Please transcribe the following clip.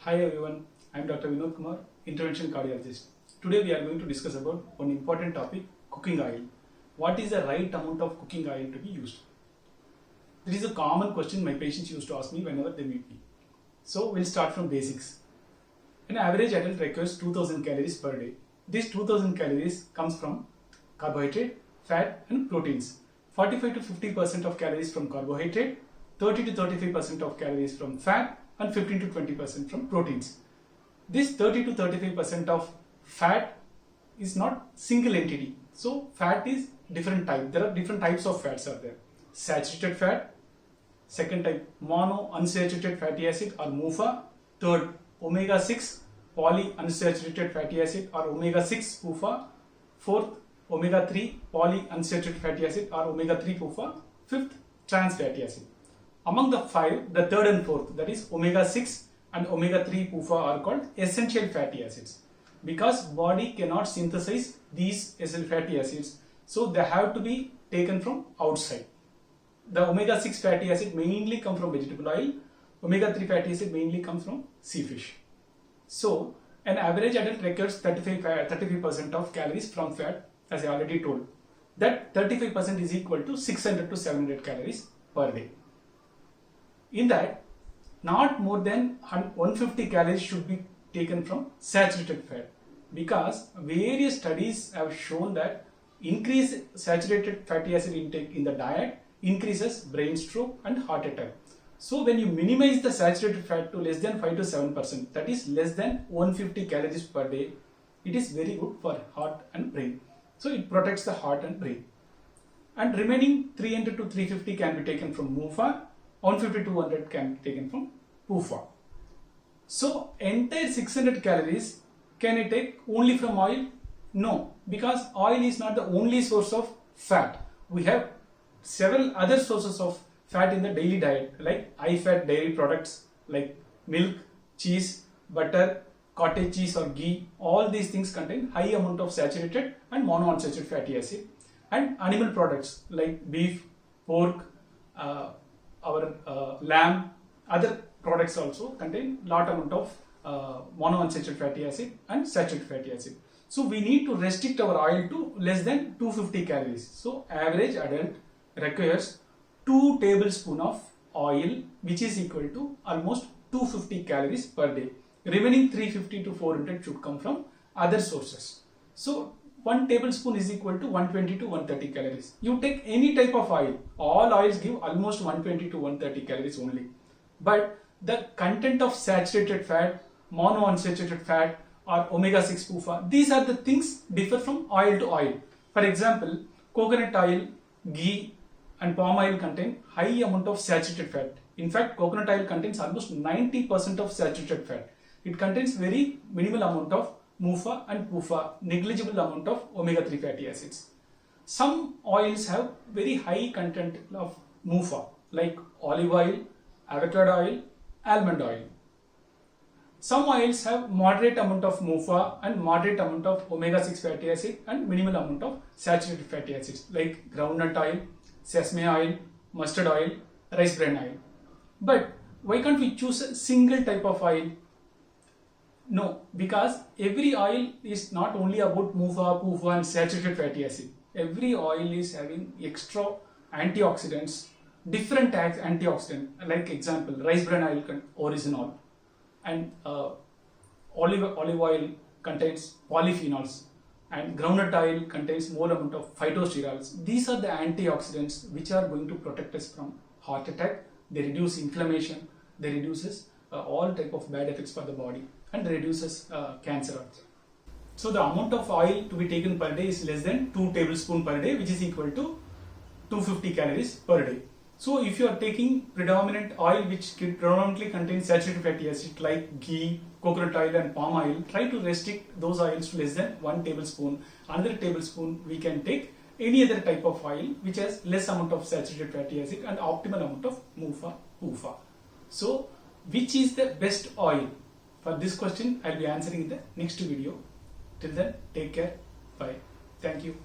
Hi everyone, I am Dr. Vinoth Kumar, interventional cardiologist. Today we are going to discuss about one important topic, cooking oil. What is the right amount of cooking oil to be used? This is a common question my patients used to ask me whenever they meet me. So we'll start from basics. An average adult requires 2000 calories per day. These 2000 calories comes from carbohydrate, fat and proteins. 45 to 50% of calories from carbohydrate, 30 to 35% of calories from fat and 15 to 20% from proteins. This 30 to 35% of fat is not single entity. So fat is different type. There are different types of fats are there. Saturated fat, second type mono unsaturated fatty acid or MUFA, third omega-6 polyunsaturated fatty acid or omega-6 PUFA, fourth omega-3 polyunsaturated fatty acid or omega-3 PUFA, fifth trans fatty acid. Among the five, the third and fourth, that is omega-6 and omega-3 PUFA are called essential fatty acids. Because body cannot synthesize these essential fatty acids, so they have to be taken from outside. The omega-6 fatty acid mainly come from vegetable oil, omega-3 fatty acid mainly comes from sea fish. So, an average adult requires 35% of calories from fat, as I already told. That 35% is equal to 600 to 700 calories per day. In that, not more than 150 calories should be taken from saturated fat, because various studies have shown that increased saturated fatty acid intake in the diet increases brain stroke and heart attack. So when you minimize the saturated fat to less than 5 to 7%, that is less than 150 calories per day, it is very good for heart and brain. So it protects the heart and brain. And remaining 300 to 350 can be taken from MUFA, 150 to 200 can be taken from PUFA. So entire 600 calories, can I take only from oil? No, because oil is not the only source of fat. We have several other sources of fat in the daily diet, like high fat dairy products like milk, cheese, butter, cottage cheese or ghee. All these things contain high amount of saturated and monounsaturated fatty acid. And animal products like beef, pork, lamb, other products also contain lot amount of monounsaturated fatty acid and saturated fatty acid. So we need to restrict our oil to less than 250 calories. So average adult requires 2 tablespoons of oil, which is equal to almost 250 calories per day. Remaining 350 to 400 should come from other sources. So 1 tablespoon is equal to 120 to 130 calories. You take any type of oil, all oils give almost 120 to 130 calories only. But the content of saturated fat, monounsaturated fat or omega-6 PUFA, these are the things differ from oil to oil. For example, coconut oil, ghee and palm oil contain high amount of saturated fat. In fact, coconut oil contains almost 90% of saturated fat. It contains very minimal amount of MUFA and PUFA, negligible amount of omega-3 fatty acids. Some oils have very high content of MUFA, like olive oil, avocado oil, almond oil. Some oils have moderate amount of MUFA and moderate amount of omega-6 fatty acid and minimal amount of saturated fatty acids, like groundnut oil, sesame oil, mustard oil, rice bran oil. But why can't we choose a single type of oil? No, because every oil is not only about MUFA, PUFA and saturated fatty acid. Every oil is having extra antioxidants, different antioxidants. Like example, rice bran oil original, and olive oil contains polyphenols, and groundnut oil contains more amount of phytosterols. These are the antioxidants which are going to protect us from heart attack. They reduce inflammation, they reduces all type of bad effects for the body, and reduces cancer also. So the amount of oil to be taken per day is less than 2 tablespoons per day, which is equal to 250 calories per day. So if you are taking predominant oil which predominantly contains saturated fatty acid like ghee, coconut oil and palm oil, try to restrict those oils to less than 1 tablespoon. Another tablespoon we can take any other type of oil which has less amount of saturated fatty acid and optimal amount of MUFA, PUFA. So which is the best oil? For this question, I will be answering in the next video. Till then, take care. Bye. Thank you.